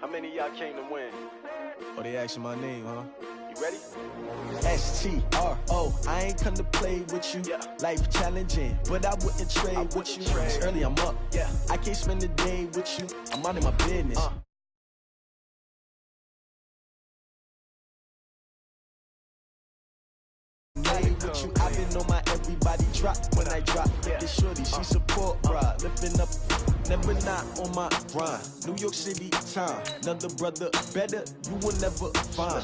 How many of y'all came to win? Oh, they asking my name, huh? You ready? STRO, I ain't come to play with you. Yeah. Life challenging, but I wouldn't trade with you. It's early, I'm up. Yeah. I can't spend the day with you. I'm minding my business. With you, I've been on my everybody drop when I drop. This shorty, she support ride, lifting up, never not on my grind. New York City time, another brother better, you will never find.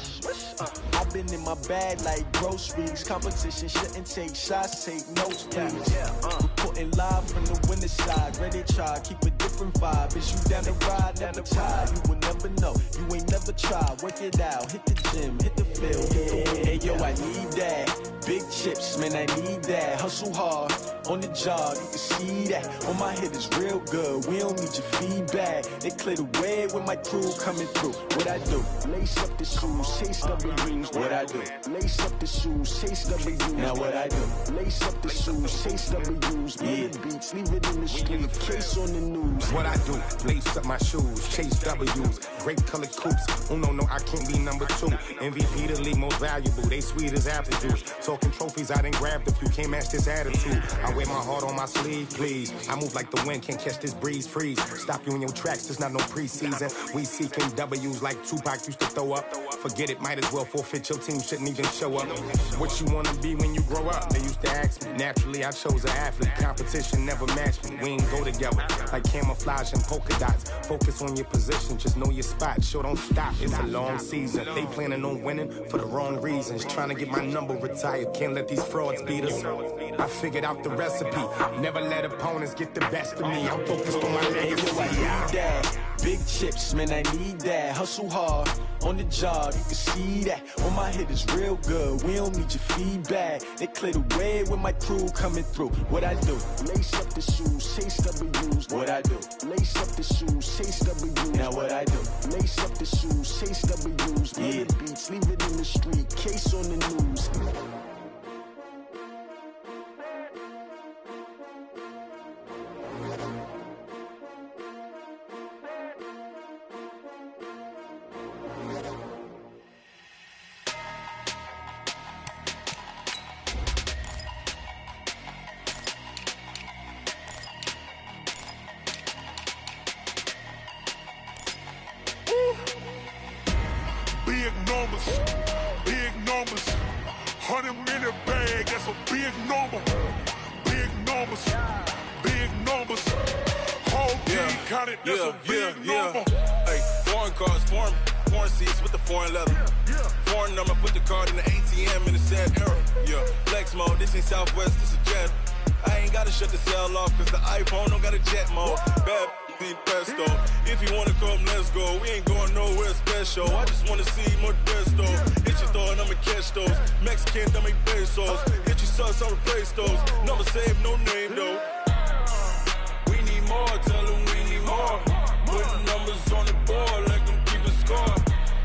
I've been in my bag like groceries. Competition shouldn't take shots, take notes, please. Reporting live from the winter side, ready to try, keep a different vibe. Is you down the ride, never tired? You will never know, you ain't never tried. Work it out, hit the gym, hit the field, hit the wind. Hey yo, I need that. Big chips, man, I need that. Hustle hard, on the job, you can see that. On my head is real good, we don't need your feedback. They clear the way with my crew coming through. What I do? Lace up the shoes, chase W's. What I do? Lace up the shoes, chase W's. Now what I do? Lace up the shoes, chase W's. Million beats, leave it in the street, case on the news. What I do? Lace up my shoes, chase W's. Great colored coops. Oh no, I can't be number 2. MVP the league most valuable. They sweet as apple juice. Talking trophies, I done grabbed a few. Can't match this attitude. I wear my heart on my sleeve, please. I move like the wind, can't catch this breeze, freeze. Stop you in your tracks, there's not no preseason. We seeking W's like Tupac used to throw up. Forget it, might as well forfeit. Your team shouldn't even show up. What you wanna be when you grow up? They used to ask me. Naturally, I chose an athlete. Competition never matched me. We ain't go together like camouflage and polka dots. Focus on your position, just know your spot. Sure, don't stop. It's a long season. They planning on winning for the wrong reasons. Trying to get my number retired. Can't let these frauds beat us. I figured out the recipe. Never let opponents get the best of me. I'm focused on my legacy. I need that. Big chips, man, I need that. Hustle hard, on the job, you can see that. On my head is real good, we don't need your feedback. They clear the way with my crew coming through. What I do? Lace up the shoes, chase W's. What I do? Lace up the shoes, chase W's. Now what I do? Lace up the shoes, chase W's. Million beats, leave it in the street, case on the news. Big numbers, 100 in a bag, that's a big number. Big numbers, whole team counted, that's a big number. Hey, foreign cars, foreign seats with the foreign leather. Foreign number, put the card in the ATM in the sad era. Yeah, flex mode, this ain't Southwest, this a jet. I ain't gotta shut the cell off, cause the iPhone don't got a jet mode. Bad pesto. If you wanna come, let's go. We ain't going nowhere special. I just wanna see more pesto. Hit your thought, I'ma catch those. Mexican, I'ma make pesos. Hit your sauce, I'll replace those. Number save, no name though. We need more, tell them we need more. Putting numbers on the board like them keeping score.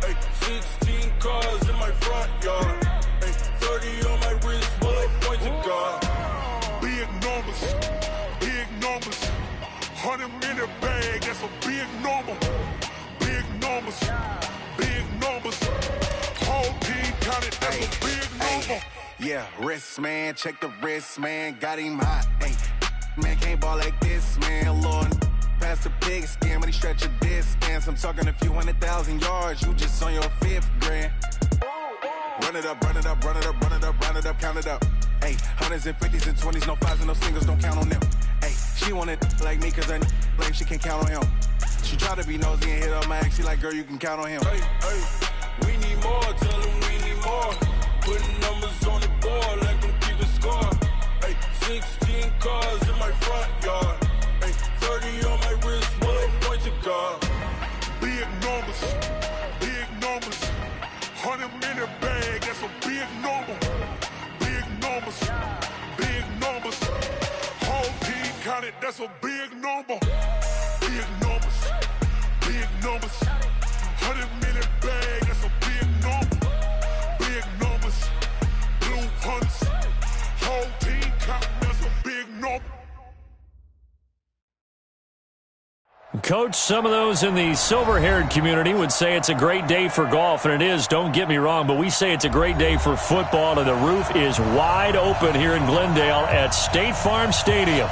Hey, 16 cars in my front yard. Hey, 30 on my wrist, while I point to God. Big numbers, 100 in a bag, that's a big number. Big numbers, whole team counted, that's a big number. Yeah, wrist man, check the wrist man, got him hot. Ay, man can't ball like this, man. Lord, past the pig skin, but he stretch a distance. I'm talking a few 100,000 yards, you just on your 5th grand. Run it up, count it up. Ay, hundreds and 50s and 20s, no 5s and no singles, don't count on them. Ay, she want it like me, cause her like she can count on him. She try to be nosy and hit up my ex, she like, girl, you can count on him. Hey, we need more, tell them we need more. Putting numbers on the board like them keeping score. Hey, 16 cars in my front yard. Hey, 30 on my wrist, while I point to God. Big numbers, 100 in a bag, that's a big number. Big numbers, whole team counted, that's a big number. Big numbers, Coach, some of those in the silver-haired community would say it's a great day for golf, and it is, don't get me wrong, but we say it's a great day for football, and the roof is wide open here in Glendale at State Farm Stadium.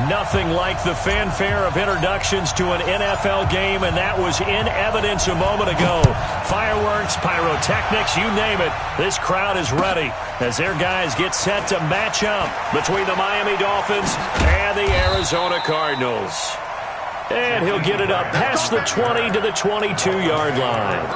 Nothing like the fanfare of introductions to an NFL game, and that was in evidence a moment ago. Fireworks, pyrotechnics, you name it. This crowd is ready as their guys get set to match up between the Miami Dolphins and the Arizona Cardinals. And he'll get it up past the 20 to the 22-yard line.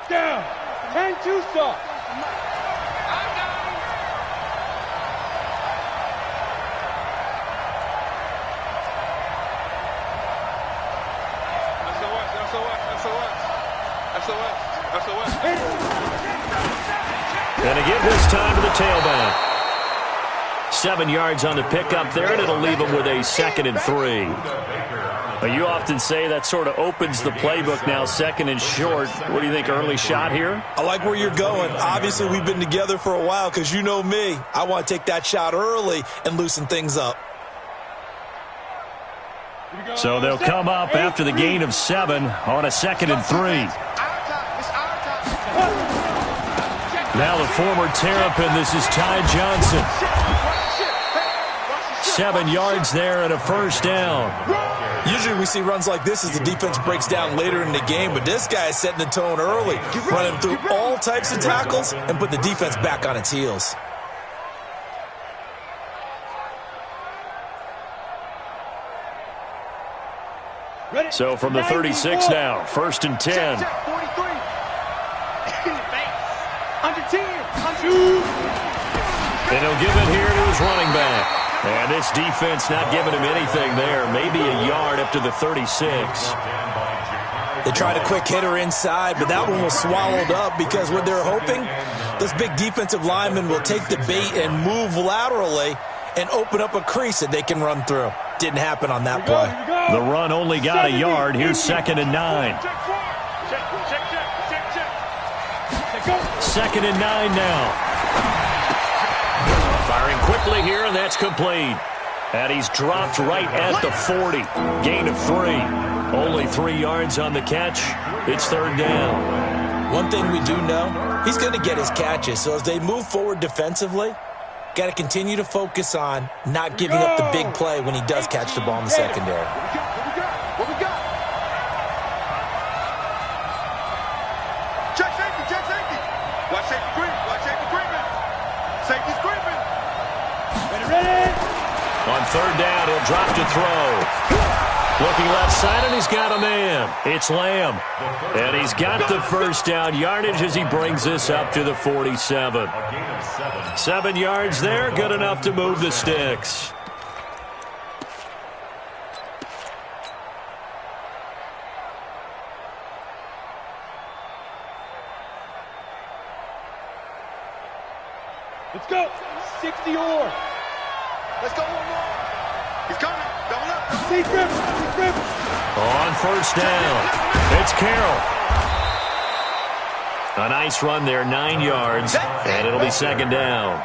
Down, and too soft. And again this time to the tailback. 7 yards on the pickup there, and it'll leave him with a 2nd and 3. But you often say that sort of opens the playbook now, 2nd and short. What do you think, early shot here? I like where you're going. Obviously, we've been together for a while because you know me. I want to take that shot early and loosen things up. So they'll come up after the gain of 7 on a 2nd and 3. Now the former Terrapin, this is Ty Johnson. 7 yards there and a first down. Usually we see runs like this as the defense breaks down later in the game, but this guy is setting the tone early, running through all types of tackles and put the defense back on its heels. So from the 36 now, 1st and 10. Under 10. And he'll give it here to his running back. And this defense not giving him anything there. Maybe a yard up to the 36. They tried a quick hitter inside, but that one was swallowed up because what they're hoping, those big defensive linemen will take the bait and move laterally and open up a crease that they can run through. Didn't happen on that play. The run only got a yard. Here's 2nd and 9. 2nd and 9 now. Firing quickly here, and that's complete. And he's dropped right at the 40. Gain of 3. Only 3 yards on the catch. It's 3rd down. One thing we do know, he's going to get his catches. So as they move forward defensively, got to continue to focus on not giving up the big play when he does catch the ball in the secondary. What we got? Check safety. Watch safety creeping. Safety's creeping. Ready. On 3rd down, he'll drop to throw. Looking left side, and he's got a man. It's Lamb. And he's got the first down yardage as he brings this up to the 47. 7 yards there, good enough to move the sticks. Let's go. 60 or. Let's go one more. He's coming. Double up. He's driven. On 1st down, it's Carroll. A nice run there, 9 yards, and it'll be 2nd down.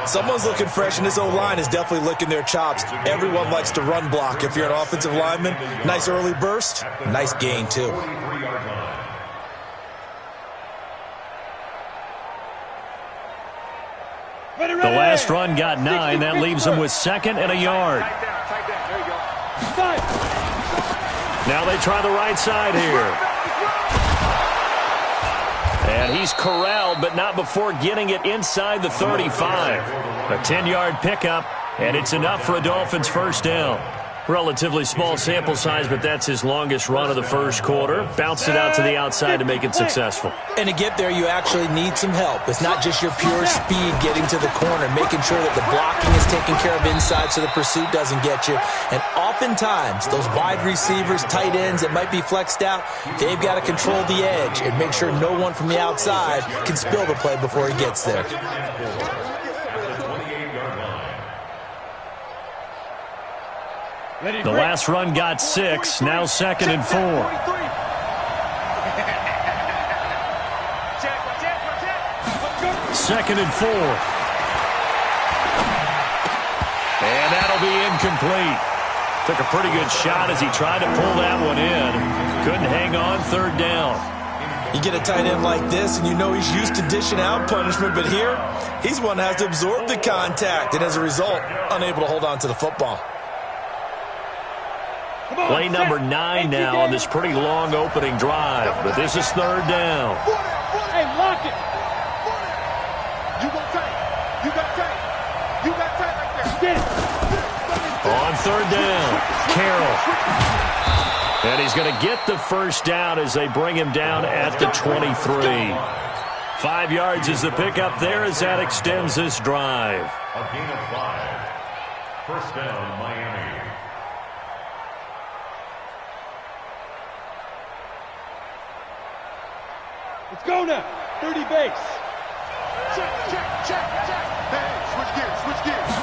Someone's looking fresh, and this O-line is definitely licking their chops. Everyone likes to run block. If you're an offensive lineman, nice early burst, nice gain, too. The last run got 9. That leaves him with 2nd and a yard. Now they try the right side here. And he's corralled, but not before getting it inside the 35. A 10-yard pickup, and it's enough for a Dolphins first down. Relatively small sample size, but that's his longest run of the first quarter. Bounced it out to the outside to make it successful. And to get there, you actually need some help. It's not just your pure speed getting to the corner, making sure that the blocking is taken care of inside so the pursuit doesn't get you. And oftentimes, those wide receivers, tight ends that might be flexed out, they've got to control the edge and make sure no one from the outside can spill the play before he gets there. The last run got 6. Now 2nd and 4. Second and 4. And that'll be incomplete. Took a pretty good shot as he tried to pull that one in. Couldn't hang on, 3rd down. You get a tight end like this, and you know he's used to dishing out punishment, but here, he's one that has to absorb the contact, and as a result, unable to hold on to the football. Play number 9 now on this pretty long opening drive, but this is 3rd down. Hey, lock it. You got tight. You got tight. You got tight right there. Get it. On 3rd down, Carroll. And he's going to get the first down as they bring him down at the 23. 5 yards is the pickup there as that extends this drive. A gain of 5. First down, Miami. Let's go now. 30 base. Check, check, check, check. Hey, switch gears, switch gears.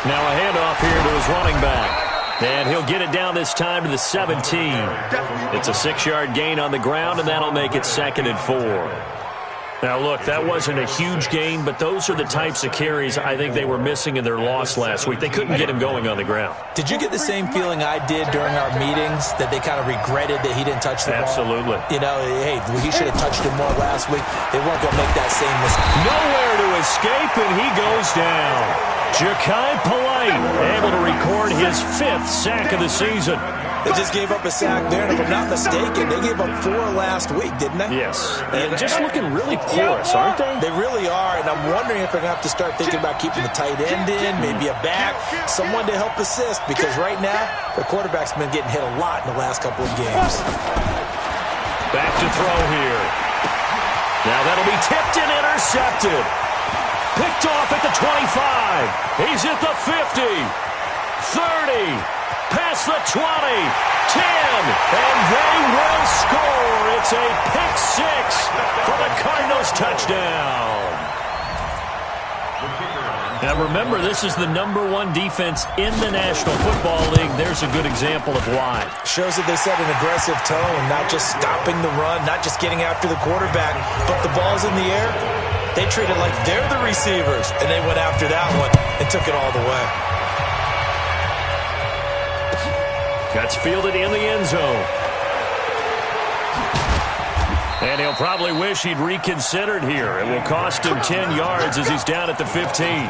Now a handoff here to his running back. And he'll get it down this time to the 17. It's a 6-yard gain on the ground, and that'll make it 2nd and 4. Now, look, that wasn't a huge gain, but those are the types of carries I think they were missing in their loss last week. They couldn't get him going on the ground. Did you get the same feeling I did during our meetings, that they kind of regretted that he didn't touch the ball? Absolutely. You know, hey, he should have touched it more last week. They weren't going to make that same mistake. Nowhere to escape, and he goes down. Ja'Kai Polite able to record his 5th sack of the season. They just gave up a sack there, and if I'm not mistaken, they gave up 4 last week, didn't they? Yes. And just looking really porous, aren't they? They really are, and I'm wondering if they're going to have to start thinking about keeping the tight end in, maybe a back, someone to help assist, because right now, their quarterback's been getting hit a lot in the last couple of games. Back to throw here. Now that'll be tipped and intercepted. Picked off at the 25. He's at the 50. 30. Past the 20, 10, and they will score. It's a pick 6 for the Cardinals touchdown. Now remember, this is the #1 defense in the National Football League. There's a good example of why. Shows that they set an aggressive tone, not just stopping the run, not just getting after the quarterback, but the ball's in the air. They treat it like they're the receivers, and they went after that one and took it all the way. That's fielded in the end zone. And he'll probably wish he'd reconsidered here. It will cost him 10 yards as he's down at the 15.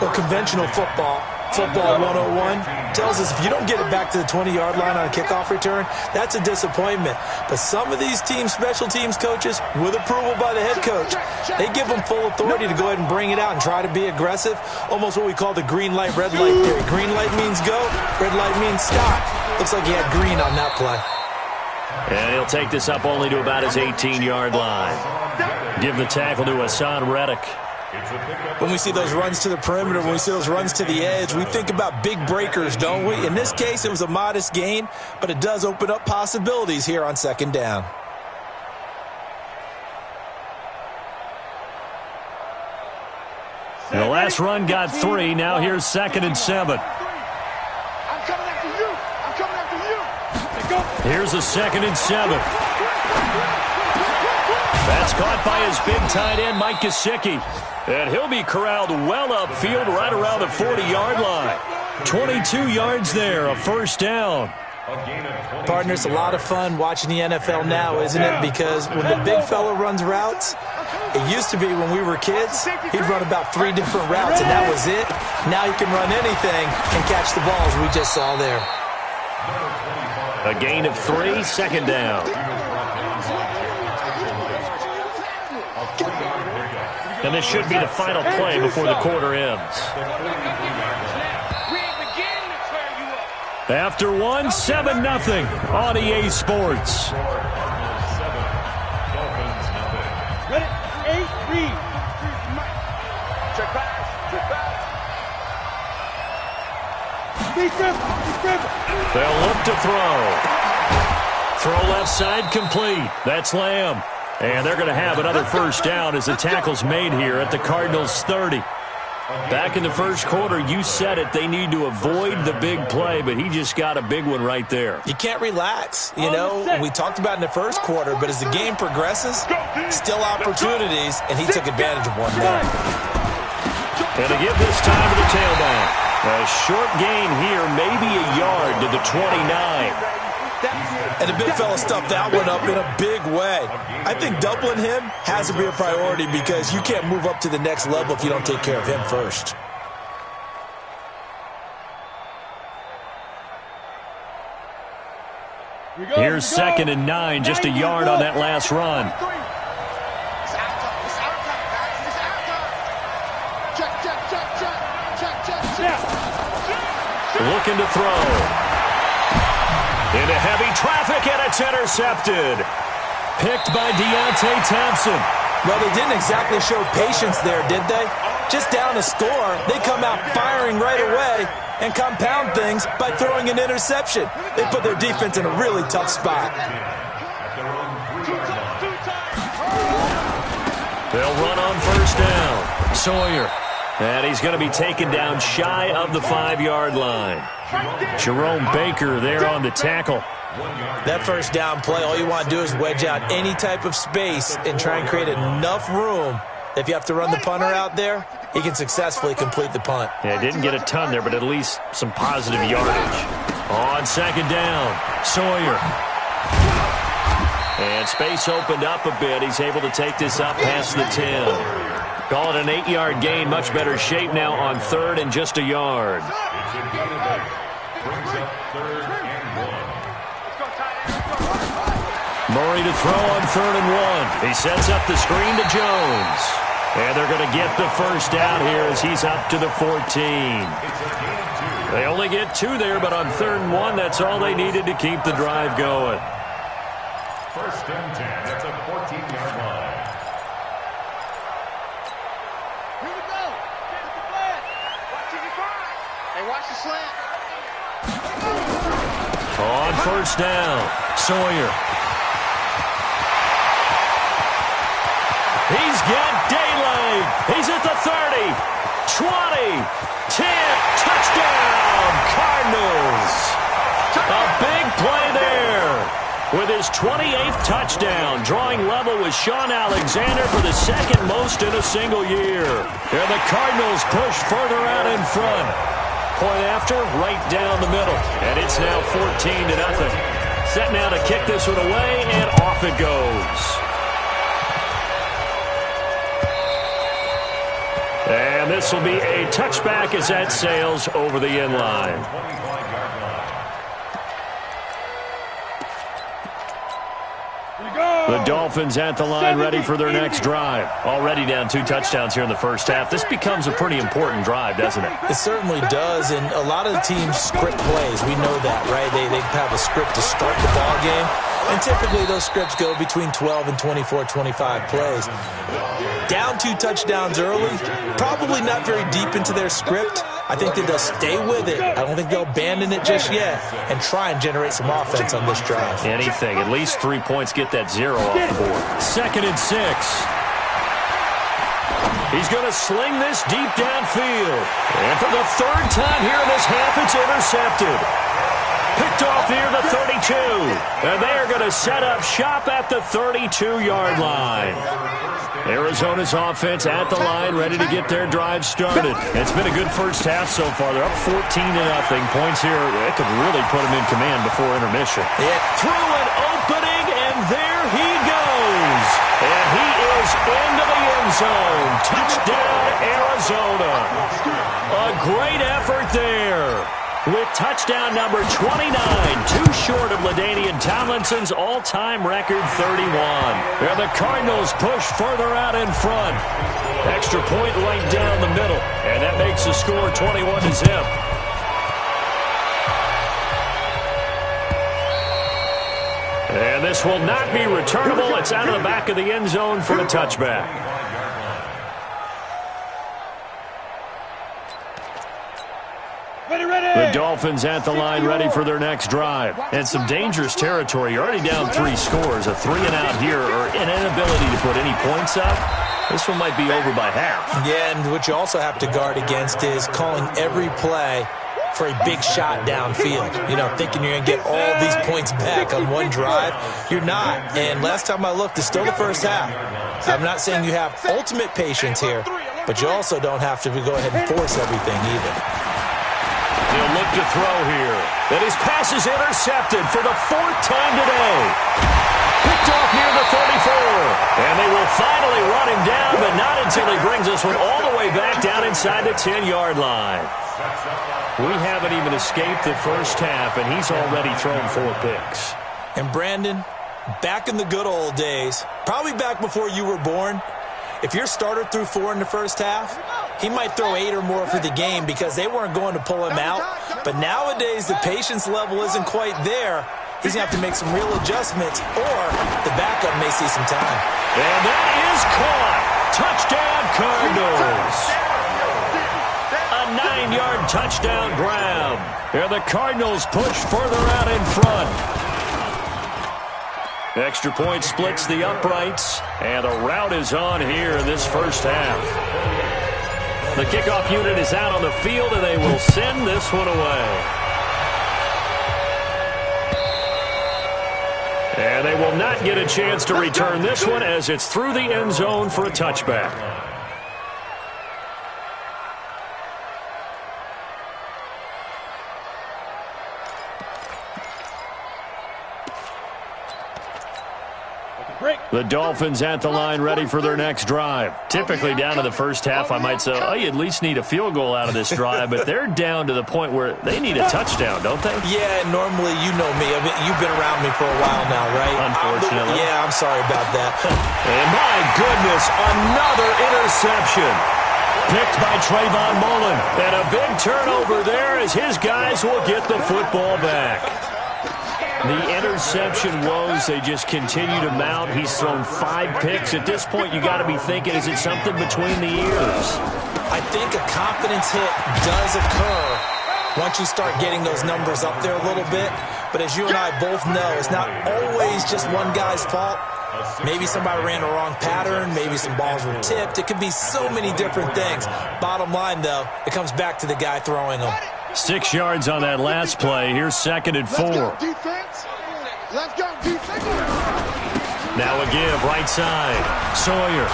Well, conventional football 101, tells us if you don't get it back to the 20-yard line on a kickoff return, that's a disappointment. But some of these team special teams coaches, with approval by the head coach, they give them full authority to go ahead and bring it out and try to be aggressive, almost what we call the green light, red light theory. Green light means go, red light means stop. Looks like he had green on that play. And he'll take this up only to about his 18-yard line. Give the tackle to Hassan Reddick. When we see those runs to the perimeter, when we see those runs to the edge, we think about big breakers, don't we? In this case, it was a modest gain, but it does open up possibilities here on second down. The last run got 3. Now here's 2nd and 7. I'm coming after you. I'm coming after you. Here's a 2nd and 7. That's caught by his big tight end, Mike Gesicki. And he'll be corralled well upfield right around the 40-yard line. 22 yards there, a first down. Partner, it's a lot of fun watching the NFL now, isn't it? Because when the big fella runs routes, it used to be when we were kids, he'd run about 3 different routes, and that was it. Now he can run anything and catch the balls we just saw there. A gain of 3, second down. And this should be the final play before the quarter ends. After 1, 7-0 on EA Sports. Ready? 8, read. Check pass. Check pass. They'll look to throw. Throw left side complete. That's Lamb. And they're going to have another first down as the tackle's made here at the Cardinals' 30. Back in the first quarter, you said it, they need to avoid the big play, but he just got a big one right there. You can't relax. You know, we talked about in the first quarter, but as the game progresses, still opportunities, and he took advantage of one there. And to give this time to the tailback. A short gain here, maybe a yard to the 29. And the big fella stuffed that one up in a big way. I think doubling him has to be a priority because you can't move up to the next level if you don't take care of him first. Here's 2nd and 9, just a yard on that last run. Looking to throw. Into heavy traffic, and it's intercepted. Picked by Deontay Thompson. Well, they didn't exactly show patience there, did they? Just down a score, they come out firing right away and compound things by throwing an interception. They put their defense in a really tough spot. They'll run on first down. Sawyer. And he's going to be taken down shy of the 5-yard line. Jerome Baker there on the tackle. That first down play, all you want to do is wedge out any type of space and try and create enough room. If you have to run the punter out there, he can successfully complete the punt. Yeah, didn't get a ton there, but at least some positive yardage. On 2nd down, Sawyer. And space opened up a bit. He's able to take this up past the 10. Call it an 8-yard gain. Much better shape now on 3rd and just a yard. Murray to throw on 3rd and 1. He sets up the screen to Jones. And they're going to get the first down here as he's up to the 14. They only get 2 there, but on 3rd and 1, that's all they needed to keep the drive going. 1st and 10 at the 14-yard line. Here we go. Get the flag. Watch it grind. Hey, watch the slant. On first down, Sawyer. He's got daylight. He's at the 30, 20, 10, touchdown, Cardinals. A big play there. With his 28th touchdown, drawing level with Sean Alexander for the 2nd most in a single year. And the Cardinals push further out in front. Point after, right down the middle. And it's now 14-0. Set now to kick this one away, and off it goes. And this will be a touchback as that sails over the end line. The Dolphins at the line, ready for their next drive. Already down 2 touchdowns here in the first half. This becomes a pretty important drive, doesn't it? It certainly does, and a lot of the teams script plays. We know that, right? They have a script to start the ball game, and typically those scripts go between 12 and 24, 25 plays. Down 2 touchdowns early, probably not very deep into their script. I think that they'll stay with it. I don't think they'll abandon it just yet and try and generate some offense on this drive. Anything. At least 3 points, get that 0 off the board. 2nd and 6. He's going to sling this deep downfield. And for the 3rd time here in this half, it's intercepted. Picked off near the 32. And they are going to set up shop at the 32-yard line. Arizona's offense at the line, ready to get their drive started. It's been a good first half so far. They're up 14-0. Points here, it could really put them in command before intermission. Through an opening, and there he goes. And he is into the end zone. Touchdown, Arizona. A great effort there. With touchdown number 29, too short of LaDainian Tomlinson's all-time record 31. And the Cardinals push further out in front. Extra point right down the middle. And that makes the score 21-0. And this will not be returnable. It's out of the back of the end zone for a touchback. The The Dolphins at the line ready for their next drive. And some dangerous territory. You're already down 3 scores. A 3-and-out here or an inability to put any points up. This one might be over by half. Yeah, and what you also have to guard against is calling every play for a big shot downfield. You know, thinking you're going to get all these points back on one drive. You're not. And last time I looked, it's still the first half. I'm not saying you have ultimate patience here, but you also don't have to go ahead and force everything either. He'll look to throw here. And his pass is intercepted for the 4th time today. Picked off near the 34. And they will finally run him down, but not until he brings this one all the way back down inside the 10-yard line. We haven't even escaped the first half, and he's already thrown 4 picks. And Brandon, back in the good old days, probably back before you were born, if your starter threw 4 in the first half, he might throw 8 or more for the game because they weren't going to pull him out. But nowadays, the patience level isn't quite there. He's going to have to make some real adjustments, or the backup may see some time. And that is caught. Touchdown, Cardinals. A 9-yard touchdown grab. And the Cardinals push further out in front. Extra point splits the uprights, and the route is on here in this first half. The kickoff unit is out on the field, and they will send this one away. And they will not get a chance to return this one as it's through the end zone for a touchback. The Dolphins at the line ready for their next drive. Typically down to the first half, I might say, oh, you at least need a field goal out of this drive, but they're down to the point where they need a touchdown, don't they? Yeah, normally, you know me. I mean, you've been around me for a while now, right? Unfortunately. Yeah, I'm sorry about that. And my goodness, another interception. Picked by Trayvon Mullen. And a big turnover there as his guys will get the football back. The interception woes, they just continue to mount. He's thrown 5 picks. At this point, you got to be thinking, is it something between the ears? I think a confidence hit does occur once you start getting those numbers up there a little bit. But as you and I both know, it's not always just one guy's fault. Maybe somebody ran the wrong pattern. Maybe some balls were tipped. It could be so many different things. Bottom line, though, it comes back to the guy throwing them. 6 yards on that last play. Here's 2nd and 4. Let's go, defense. Now a give, right side. Sawyer.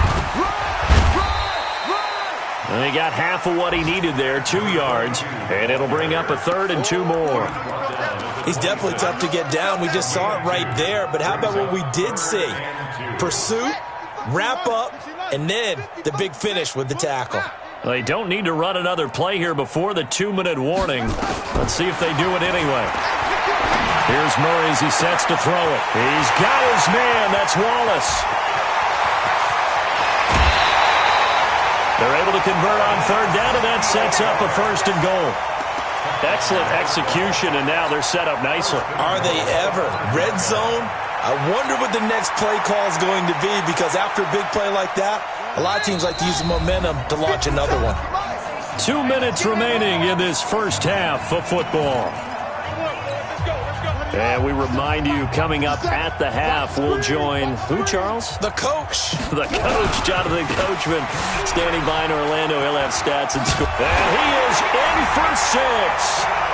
And he got half of what he needed there, 2 yards. And it'll bring up a 3rd and 2 more. He's definitely tough to get down. We just saw it right there. But how about what we did see? Pursuit, wrap up, and then the big finish with the tackle. They don't need to run another play here before the 2-minute warning. Let's see if they do it anyway. Here's Murray as he sets to throw it. He's got his man. That's Wallace. They're able to convert on 3rd down, and that sets up a 1st and goal. Excellent execution, and now they're set up nicely. Are they ever? Red zone? I wonder what the next play call is going to be, because after a big play like that, a lot of teams like to use the momentum to launch another one. 2 minutes remaining in this first half of football. And we remind you, coming up at the half, we'll join who, Charles? The coach. The coach, Jonathan Coachman, standing by in Orlando. He'll have stats and score. And he is in for 6.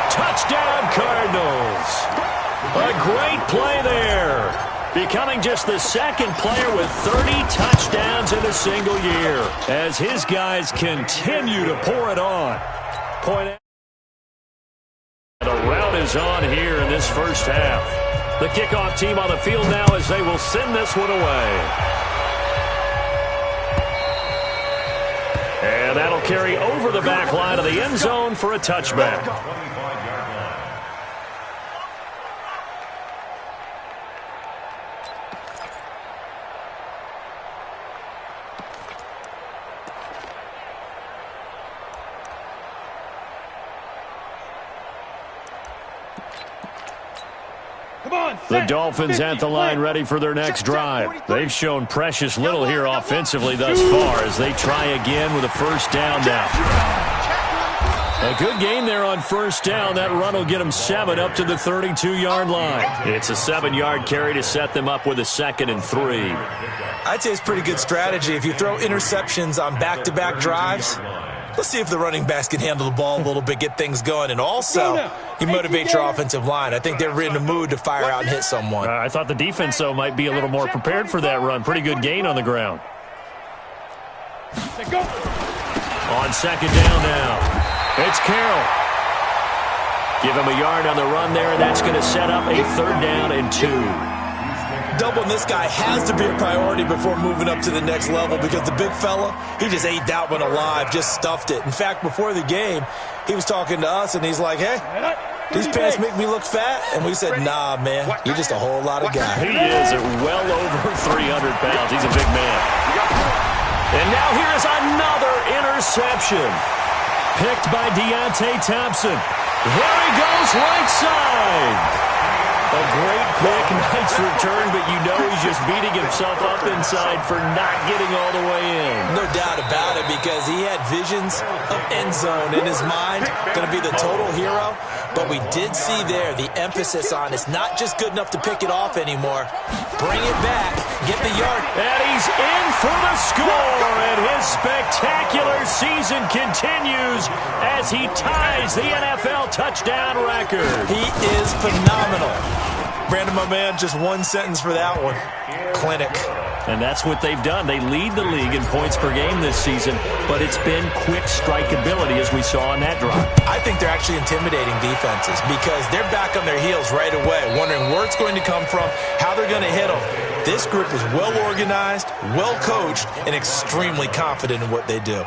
Touchdown, Cardinals. A great play there. Becoming just the 2nd player with 30 touchdowns in a single year as his guys continue to pour it on. Point out. The route is on here in this first half. The kickoff team on the field now as they will send this one away. And that'll carry over the back line of the end zone for a touchback. The Dolphins at the line ready for their next drive. They've shown precious little here offensively thus far as they try again with a 1st down now. A good gain there on first down. That run will get them 7 up to the 32-yard line. It's a 7-yard carry to set them up with a 2nd and 3. I'd say it's pretty good strategy. If you throw interceptions on back-to-back drives, let's see if the running backs can handle the ball a little bit, get things going, and also you motivate your offensive line. I think they're in the mood to fire out and hit someone. I thought the defense, though, might be a little more prepared for that run. Pretty good gain on the ground. On second down now. It's Carroll. Give him a yard on the run there, and that's going to set up a 3rd down and 2. Doubling this guy has to be a priority before moving up to the next level because the big fella, he just ate that one alive, just stuffed it. In fact, before the game, he was talking to us, and he's like, hey, these pants make me look fat. And we said, nah, man, you're just a whole lot of guy. He is at well over 300 pounds. He's a big man. And now here is another interception. Picked by Deontay Thompson. There he goes, right side. A great pick, nice return, but you know he's just beating himself up inside for not getting all the way in. No doubt about it, because he had visions of end zone in his mind, going to be the total hero. But we did see there the emphasis on it's not just good enough to pick it off anymore. Bring it back, get the yard. And he's in for the score, and his spectacular season continues as he ties the NFL touchdown record. He is phenomenal. Brandon, my man, just one sentence for that one. Clinic. And that's what they've done. They lead the league in points per game this season, but it's been quick strikeability as we saw on that drive. I think they're actually intimidating defenses because they're back on their heels right away, wondering where it's going to come from, how they're going to hit them. This group is well organized, well coached, and extremely confident in what they do.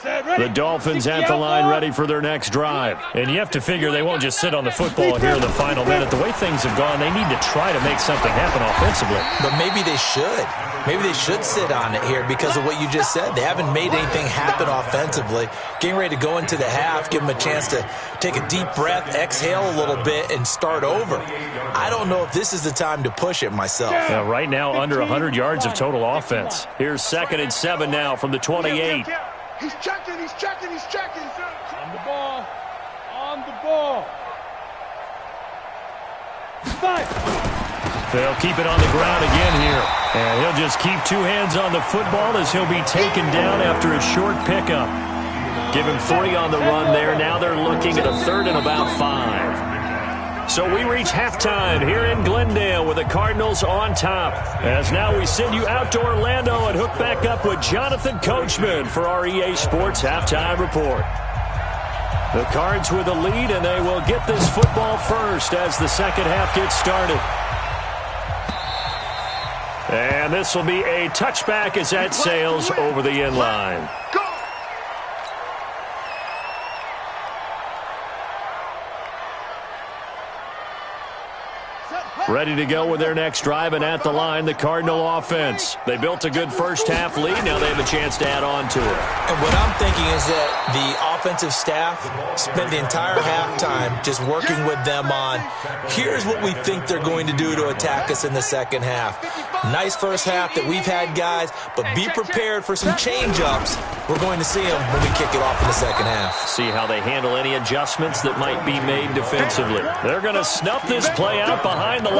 The Dolphins at the line ready for their next drive. And you have to figure they won't just sit on the football here in the final minute. The way things have gone, they need to try to make something happen offensively. But maybe they should. Maybe they should sit on it here because of what you just said. They haven't made anything happen offensively. Getting ready to go into the half, give them a chance to take a deep breath, exhale a little bit, and start over. I don't know if this is the time to push it myself. Yeah, right now, under 100 yards of total offense. Here's 2nd and 7 now from the 28. He's checking, he's checking, he's checking. On the ball. On the ball. They'll keep it on the ground again here. And he'll just keep 2 hands on the football as he'll be taken down after a short pickup. Give him 3 on the run there. Now they're looking at a 3rd and about 5. So we reach halftime here in Glendale with the Cardinals on top. As now we send you out to Orlando and hook back up with Jonathan Coachman for our EA Sports Halftime Report. The Cards with the lead, and they will get this football first as the second half gets started. And this will be a touchback as that sails over the end line. Ready to go with their next drive, and at the line, the Cardinal offense. They built a good first-half lead. Now they have a chance to add on to it. And what I'm thinking is that the offensive staff spent the entire halftime just working with them on, here's what we think they're going to do to attack us in the second half. Nice first half that we've had, guys, but be prepared for some change-ups. We're going to see them when we kick it off in the second half. See how they handle any adjustments that might be made defensively. They're going to snuff this play out behind the line.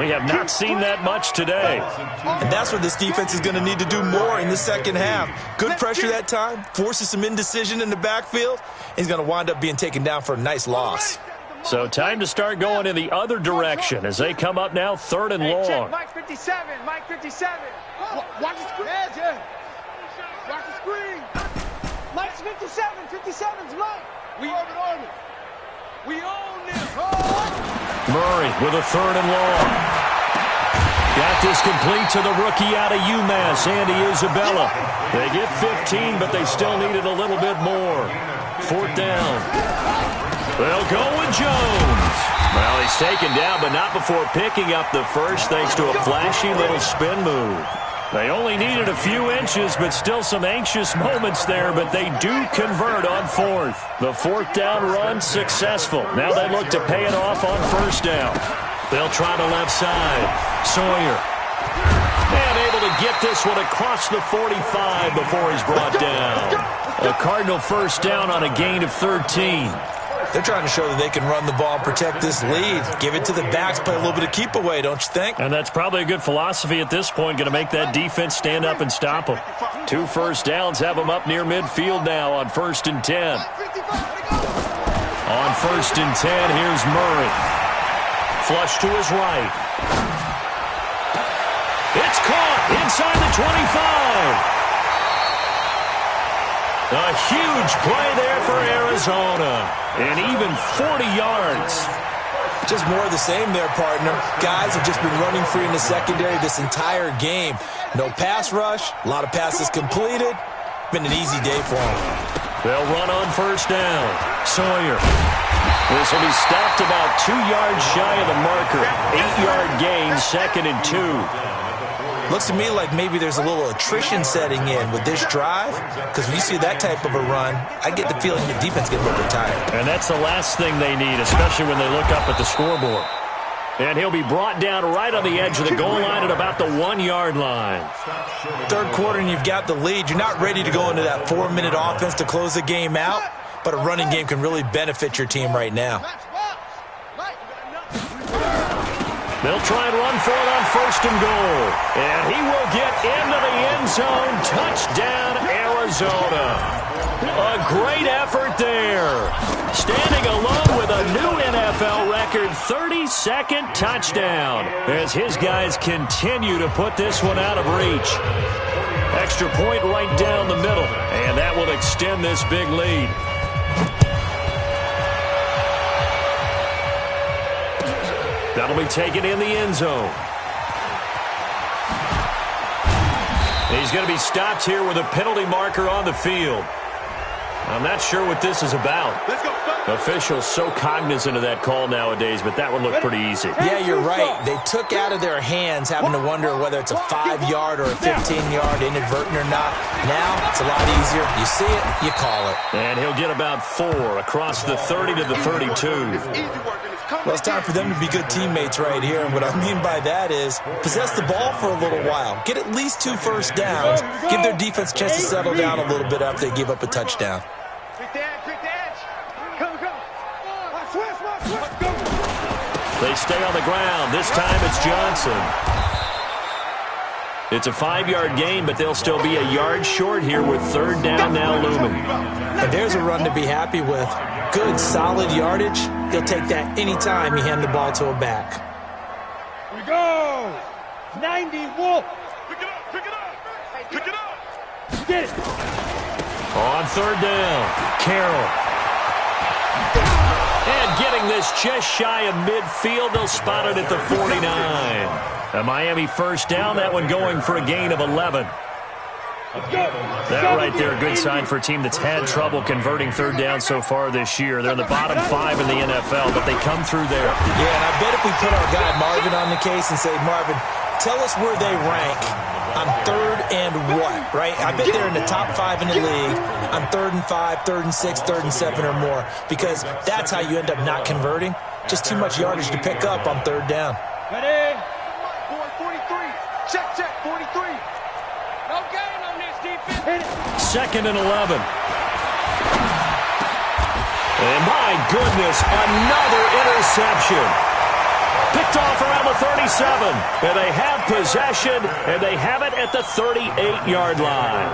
We have not seen that much today. And that's what this defense is going to need to do more in the second half. Good pressure that time, forces some indecision in the backfield. He's going to wind up being taken down for a nice loss. So time to start going in the other direction as they come up now 3rd and long. Mike 57, Mike 57. Watch the screen. Watch the screen. Mike's 57, 57's Mike. We own it. We own it. Murray with a 3rd and long. Got this complete to the rookie out of UMass, Andy Isabella. They get 15, but they still needed a little bit more. 4th down. They'll go with Jones. Well, he's taken down, but not before picking up the first thanks to a flashy little spin move. They only needed a few inches, but still some anxious moments there, but they do convert on 4th. The 4th down run successful. Now they look to pay it off on 1st down. They'll try the left side. Sawyer. And able to get this one across the 45 before he's brought down. A Cardinal first down on a gain of 13. They're trying to show that they can run the ball and protect this lead. Give it to the backs, play a little bit of keep away, don't you think? And that's probably a good philosophy at this point, going to make that defense stand up and stop them. 2 first downs have them up near midfield now on 1st and 10. On 1st and 10, here's Murray. Flush to his right. It's caught inside the 25. A huge play there for Arizona. And even 40 yards. Just more of the same there, partner. Guys have just been running free in the secondary this entire game. No pass rush, a lot of passes completed. Been an easy day for them. They'll run on 1st down. Sawyer. This will be stopped about 2 yards shy of the marker. 8-yard gain, 2nd and 2. Looks to me like maybe there's a little attrition setting in with this drive, because when you see that type of a run, I get the feeling the defense gets a little bit tired. And that's the last thing they need, especially when they look up at the scoreboard. And he'll be brought down right on the edge of the goal line at about the 1-yard line. 3rd quarter and you've got the lead. You're not ready to go into that 4-minute offense to close the game out, but a running game can really benefit your team right now. They'll try and run for it on 1st and goal. And he will get into the end zone. Touchdown, Arizona. A great effort there. Standing alone with a new NFL record 32nd touchdown as his guys continue to put this one out of reach. Extra point right down the middle, and that will extend this big lead. That'll be taken in the end zone. He's going to be stopped here with a penalty marker on the field. I'm not sure what this is about. Officials so cognizant of that call nowadays, but that would look pretty easy. Yeah, you're right. They took out of their hands having to wonder whether it's a 5-yard or a 15-yard inadvertent or not. Now, it's a lot easier. You see it, you call it. And he'll get about 4 across the 30 to the 32. Well, it's time for them to be good teammates right here. And what I mean by that is possess the ball for a little while. Get at least 2 first downs. Give their defense a chance to settle down a little bit after they give up a touchdown. They stay on the ground. This time it's Johnson. It's a 5-yard gain, but they'll still be a yard short here with 3rd down now looming. And there's a run to be happy with. Good, solid yardage. He'll take that anytime you hand the ball to a back. Here we go. 90 Wolf. Pick it up, pick it up, pick it up. Get it. On 3rd down, Carroll. And getting this just shy of midfield, they'll spot it at the 49. A Miami first down, that one going for a gain of 11. That right there, a good sign for a team that's had trouble converting 3rd down so far this year. They're in the bottom 5 in the NFL, but they come through there. Yeah, and I bet if we put our guy Marvin on the case and say, Marvin, tell us where they rank on 3rd and what, right? I bet they're in the top 5 in the league on 3rd and 5, 3rd and 6, 3rd and 7 or more, because that's how you end up not converting. Just too much yardage to pick up on 3rd down. Ready? 43. Check, 43. No gain on this defense. 2nd and 11. And my goodness, another interception. Picked off around the 37. And they have possession, and they have it at the 38-yard line.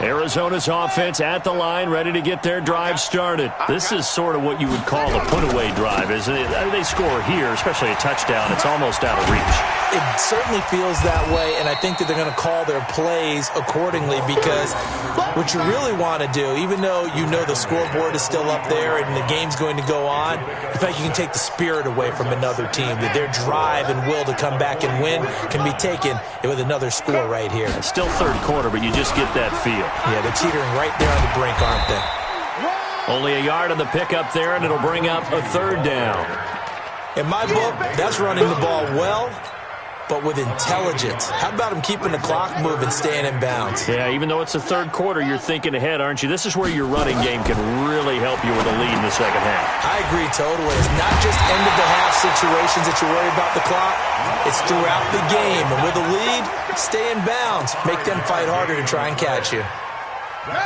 Arizona's offense at the line, ready to get their drive started. This is sort of what you would call a put-away drive, isn't it? I mean, they score here, especially a touchdown. It's almost out of reach. It certainly feels that way, and I think that they're going to call their plays accordingly, because what you really want to do, even though you know the scoreboard is still up there and the game's going to go on, in fact, you can take the spirit away from another team, that their drive and will to come back and win can be taken with another score right here. It's still 3rd quarter, but you just get that feel. Yeah, they're teetering right there on the brink, aren't they? Only a yard on the pickup there, and it'll bring up a 3rd down. In my book, that's running the ball well but with intelligence. How about him keeping the clock moving, staying in bounds? Yeah, even though it's the third quarter, you're thinking ahead, aren't you? This is where your running game can really help you with a lead in the second half. I agree totally. It's not just end-of-the-half situations that you worry about the clock. It's throughout the game. And with a lead, stay in bounds. Make them fight harder to try and catch you.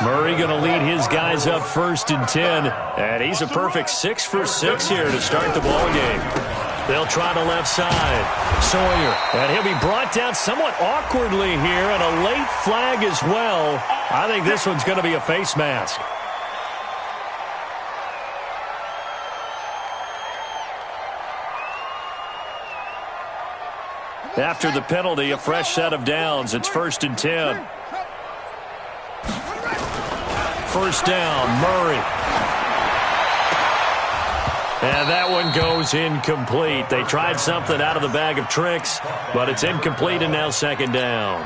Murray going to lead his guys up 1st and 10. And he's a perfect 6 for 6 here to start the ball game. They'll try the left side. Sawyer. And he'll be brought down somewhat awkwardly here, and a late flag as well. I think this one's going to be a face mask. After the penalty, a fresh set of downs. It's 1st and 10. 1st down, Murray. And that one goes incomplete. They tried something out of the bag of tricks, but it's incomplete, and now 2nd down.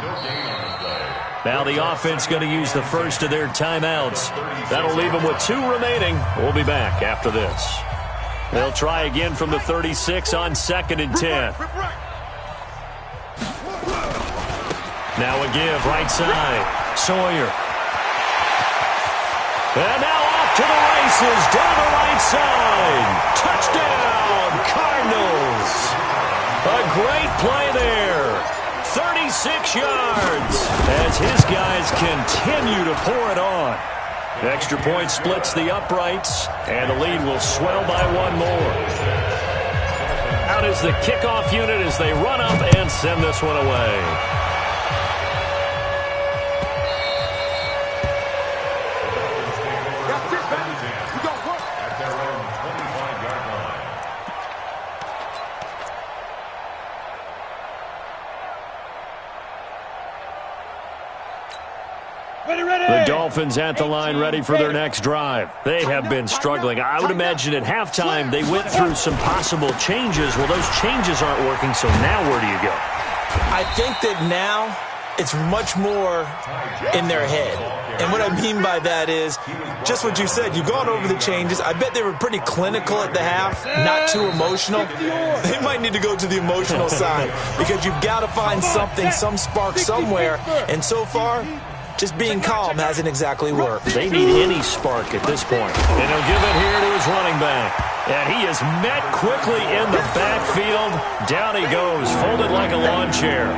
Now the offense going to use the first of their timeouts. That'll leave them with 2 remaining. We'll be back after this. They'll try again from the 36 on 2nd and 10. Now a give, right side. Sawyer. And now off to the races, down the right side. Touchdown, Cardinals. A great play there. 36 yards as his guys continue to pour it on. Extra point splits the uprights, and the lead will swell by 1 more. Out is the kickoff unit as they run up and send this one away. The Dolphins at the line ready for their next drive. They have been struggling. I would imagine at halftime they went through some possible changes. Well, those changes aren't working, so now where do you go? I think that now it's much more in their head. And what I mean by that is just what you said. You've gone over the changes. I bet they were pretty clinical at the half, not too emotional. They might need to go to the emotional side because you've got to find something, some spark somewhere. And so far, just being calm hasn't exactly worked. They need any spark at this point. And he'll give it here to his running back. And he is met quickly in the backfield. Down he goes, folded like a lawn chair.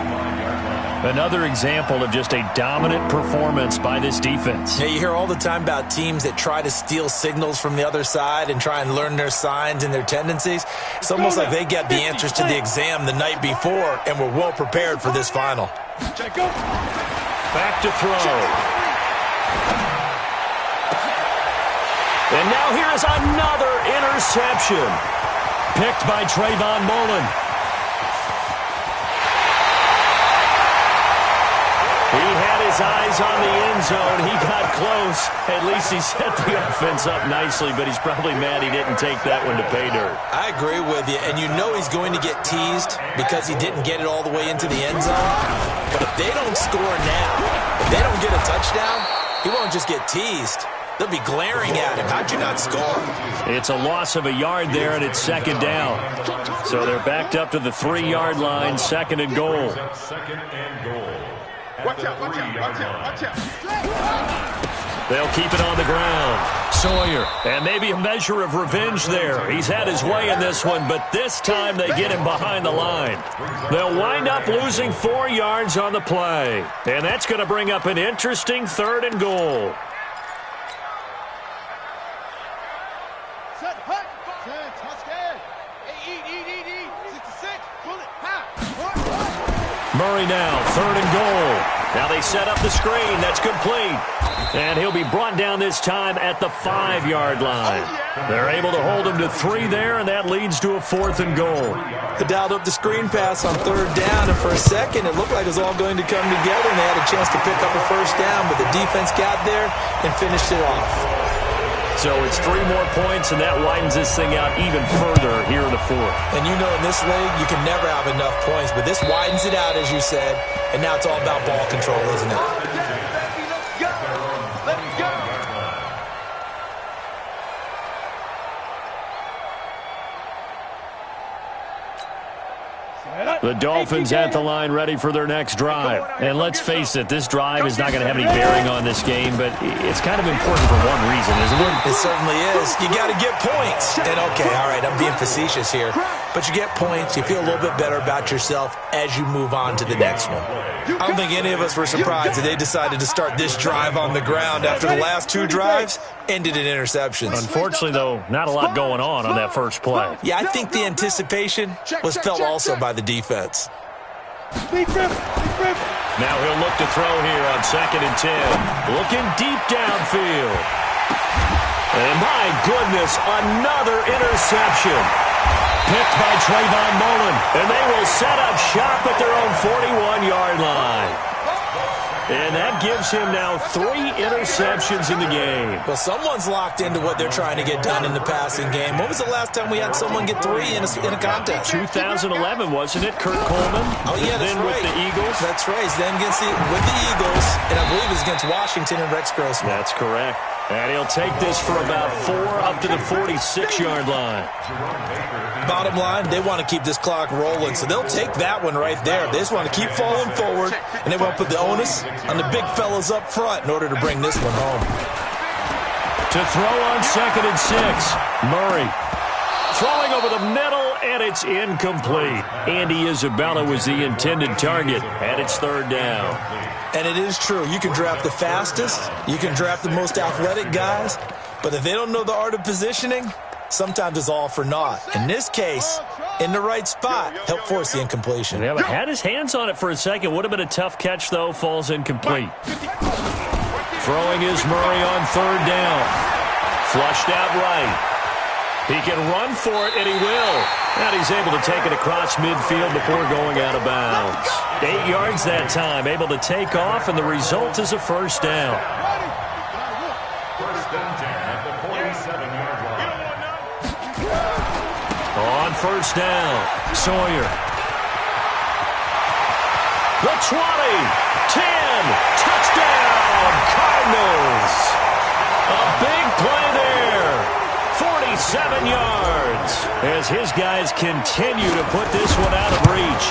Another example of just a dominant performance by this defense. Yeah, you hear all the time about teams that try to steal signals from the other side and try and learn their signs and their tendencies. It's almost like they got the answers to the exam the night before and were well prepared for this final. Back to throw. And now here is another interception. Picked by Trayvon Mullen. He had his eyes on the end zone. He got close. At least he set the offense up nicely, but he's probably mad he didn't take that one to pay dirt. I agree with you, and you know he's going to get teased because he didn't get it all the way into the end zone. But if they don't score now, if they don't get a touchdown, he won't just get teased. They'll be glaring at him. How'd you not score? It's a loss of a yard there, and it's 2nd down. So they're backed up to the 3-yard line, 2nd and goal. Second and goal. Watch out, watch out, watch out, watch out. They'll keep it on the ground. Sawyer, and maybe a measure of revenge there. He's had his way in this one, but this time they get him behind the line. They'll wind up losing 4 yards on the play, and that's going to bring up an interesting 3rd and goal. Set, hut, set, touchdown. Eat. 66, pull it, Murray now, 3rd and goal. Now they set up the screen. That's complete. And he'll be brought down this time at the 5-yard line. They're able to hold him to 3 there, and that leads to a 4th and goal. They dialed up the screen pass on 3rd down, and for a second it looked like it was all going to come together, and they had a chance to pick up a 1st down, but the defense got there and finished it off. So it's 3 more points, and that widens this thing out even further here in the 4th. And you know in this league, you can never have enough points, but this widens it out, as you said, and now it's all about ball control, isn't it? Let's go. The Dolphins at the line ready for their next drive. And let's face it, this drive is not going to have any bearing on this game, but it's kind of important for one reason, isn't it? It certainly is. You got to get points. And okay, all right, I'm being facetious here, but you get points, you feel a little bit better about yourself as you move on to the next one. I don't think any of us were surprised that they decided to start this drive on the ground after the last two drives ended in interceptions. Unfortunately, though, not a lot going on that first play. Yeah, I think the anticipation was felt also by the defense. Now he'll look to throw here on 2nd and 10. Looking deep downfield. And my goodness, another interception. Picked by Trayvon Mullen. And they will set up shop at their own 41-yard line. And that gives him now 3 interceptions in the game. Well, someone's locked into what they're trying to get done in the passing game. When was the last time we had someone get 3 in a contest? 2011, wasn't it? Kurt Coleman? Oh, yeah, that's then right. with the Eagles. That's right. Then with the Eagles, and I believe it was against Washington and Rex Grossman. That's correct. And he'll take this for about 4 up to the 46-yard line. Bottom line, they want to keep this clock rolling, so they'll take that one right there. They just want to keep falling forward, and they want to put the onus on the big fellas up front in order to bring this one home. To throw on 2nd and 6, Murray. Throwing over the middle, and it's incomplete. Andy Isabella was the intended target, and it's 3rd down. And it is true. You can draft the fastest. You can draft the most athletic guys. But if they don't know the art of positioning, sometimes it's all for naught. In this case, in the right spot, help force the incompletion. Yeah, but had his hands on it for a second. Would have been a tough catch, though. Falls incomplete. Throwing is Murray on 3rd down. Flushed out right. He can run for it, and he will. And he's able to take it across midfield before going out of bounds. 8 yards that time, able to take off, and the result is a 1st down. 1st and 10 at the 47-yard line. On 1st down, Sawyer. The 20, 10, touchdown, Cardinals. A big play there. 47 yards as his guys continue to put this one out of reach.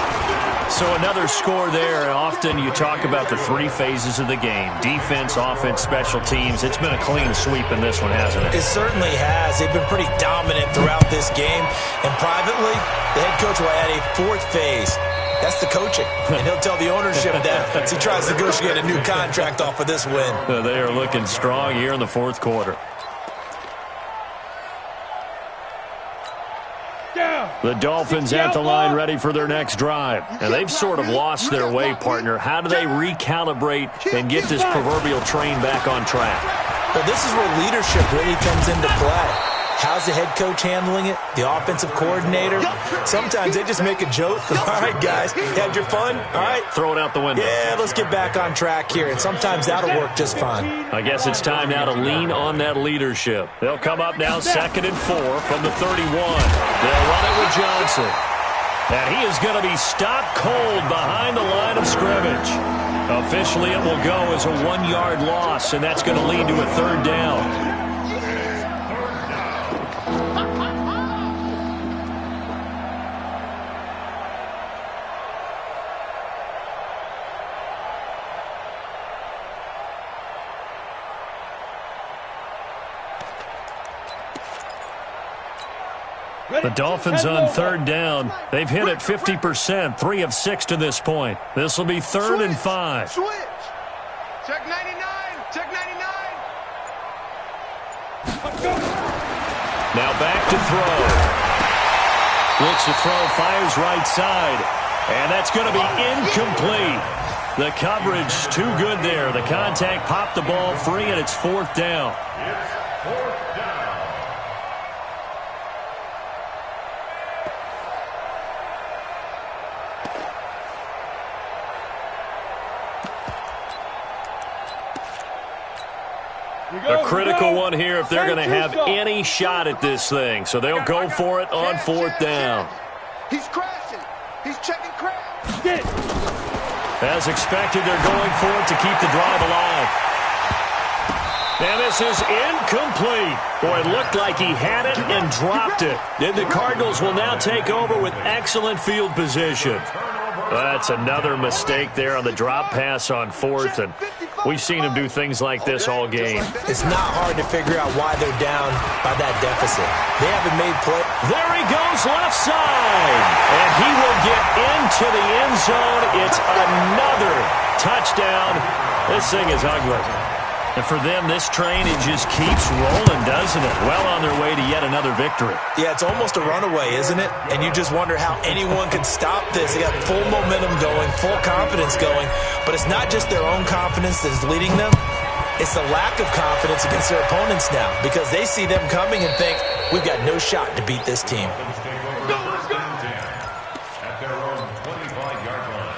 So another score there. Often you talk about the 3 phases of the game. Defense, offense, special teams. It's been a clean sweep in this one, hasn't it? It certainly has. They've been pretty dominant throughout this game. And privately, the head coach will add a 4th phase. That's the coaching. And he'll tell the ownership that as he tries to negotiate a new contract off of this win. They are looking strong here in the 4th quarter. The Dolphins at the line ready for their next drive. And they've sort of lost their way, partner. How do they recalibrate and get this proverbial train back on track? Well, this is where leadership really comes into play. How's the head coach handling it? The offensive coordinator? Sometimes they just make a joke. All right, guys, had your fun? All right. Throw it out the window. Yeah, let's get back on track here. And sometimes that'll work just fine. I guess it's time now to lean on that leadership. They'll come up now 2nd and 4 from the 31. They'll run it with Johnson. And he is going to be stopped cold behind the line of scrimmage. Officially, it will go as a 1-yard loss, and that's going to lead to a 3rd down. The Dolphins on 3rd down. They've hit it 50%, 3 of 6 to this point. This will be 3rd and 5. Switch. Check 99. Check 99. Now back to throw. Looks to throw, fires right side. And that's going to be incomplete. The coverage too good there. The contact popped the ball free, and it's 4th down. It's 4th down. A critical one here if they're going to have any shot at this thing. So they'll go for it on 4th down. He's crashing. He's checking crash. As expected, they're going for it to keep the drive alive. And this is incomplete. Boy, it looked like he had it and dropped it. And the Cardinals will now take over with excellent field position. That's another mistake there on the drop pass on fourth, and we've seen him do things like this all game. It's not hard to figure out why they're down by that deficit. They haven't made play. There he goes, left side. And he will get into the end zone. It's another touchdown. This thing is ugly. And for them, this train, it just keeps rolling, doesn't it? Well on their way to yet another victory. Yeah, it's almost a runaway, isn't it? And you just wonder how anyone could stop this. They got full momentum going, full confidence going. But it's not just their own confidence that is leading them. It's the lack of confidence against their opponents now, because they see them coming and think, we've got no shot to beat this team. At their own 25-yard line.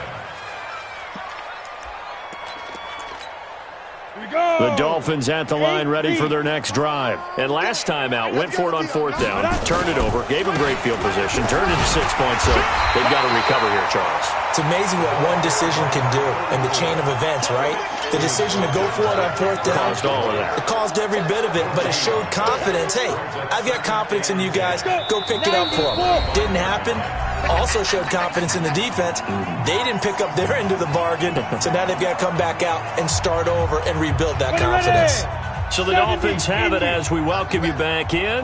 The Dolphins at the line ready for their next drive. And last time out, went for it on fourth down, turned it over, gave them great field position, turned it to 6 points. So they've got to recover here, Charles. It's amazing what one decision can do in the chain of events, right? The decision to go for it on fourth down. Caused all of that. It caused every bit of it, but it showed confidence. Hey, I've got confidence in you guys. Go pick it up for them. Didn't happen. Also showed confidence in the defense. They didn't pick up their end of the bargain, so now they've got to come back out and start over and rebuild that confidence. So the Dolphins have it as we welcome you back in.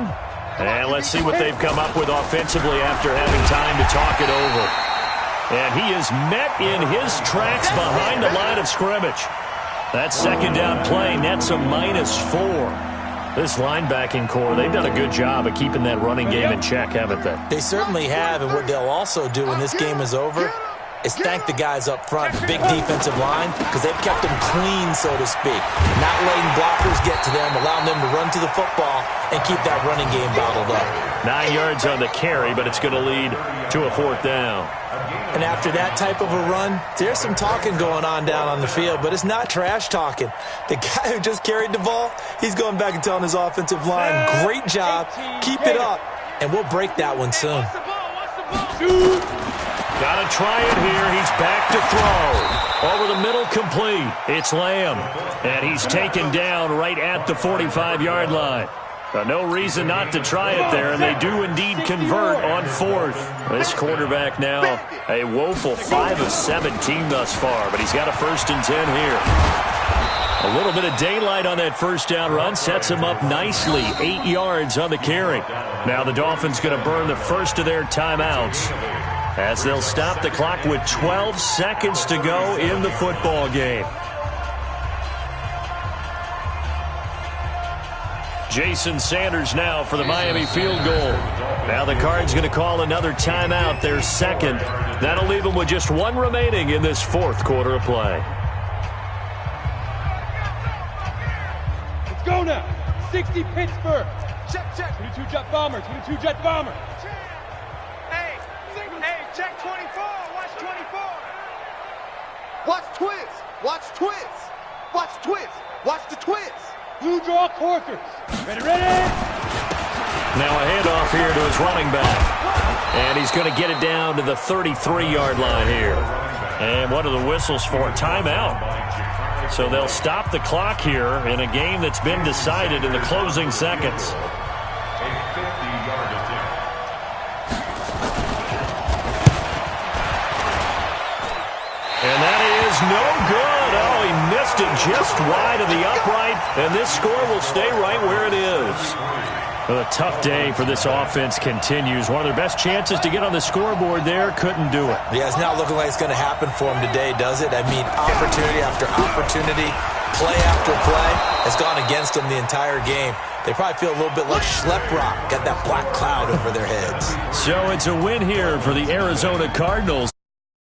And let's see what they've come up with offensively after having time to talk it over. And he is met in his tracks behind the line of scrimmage. That second down play nets a -4. This linebacking core, they've done a good job of keeping that running game in check, haven't they? They certainly have, and what they'll also do when this game is over is thank the guys up front, the big defensive line, because they've kept them clean, so to speak. Not letting blockers get to them, allowing them to run to the football and keep that running game bottled up. 9 yards on the carry, but it's going to lead to a fourth down. And after that type of a run, there's some talking going on down on the field, but it's not trash talking. The guy who just carried the ball, he's going back and telling his offensive line, great job, keep it up, and we'll break that one soon. Got to try it here. He's back to throw. Over the middle, complete. It's Lamb, and he's taken down right at the 45-yard line. No reason not to try it there, and they do indeed convert on fourth. This quarterback now a woeful 5 of 17 thus far, but he's got a 1st and 10 here. A little bit of daylight on that first down run sets him up nicely. 8 yards on the carry. Now the Dolphins going to burn the first of their timeouts as they'll stop the clock with 12 seconds to go in the football game. Jason Sanders now for the Miami field goal. Now the Cards going to call another timeout, their second. That'll leave them with just one remaining in this fourth quarter of play. Let's go now. 60 Pittsburgh. Check, check. 22 jet bomber. 22 jet bomber. Hey, check 24. Watch 24. Watch twist. Watch twist. Watch twist. Watch the twist. Blue draw quarters. Ready. Now a handoff here to his running back. And he's going to get it down to the 33-yard line here. And what are the whistles for? Timeout. So they'll stop the clock here in a game that's been decided in the closing seconds. A 50-yard attempt. And that is no good. Oh, he missed it just wide of the upright, and this score will stay right where it is. Well, a tough day for this offense continues. One of their best chances to get on the scoreboard there, couldn't do it. Yeah, it's not looking like it's going to happen for them today, does it? I mean, opportunity after opportunity, play after play has gone against them the entire game. They probably feel a little bit like Schlep Rock, got that black cloud over their heads. So it's a win here for the Arizona Cardinals.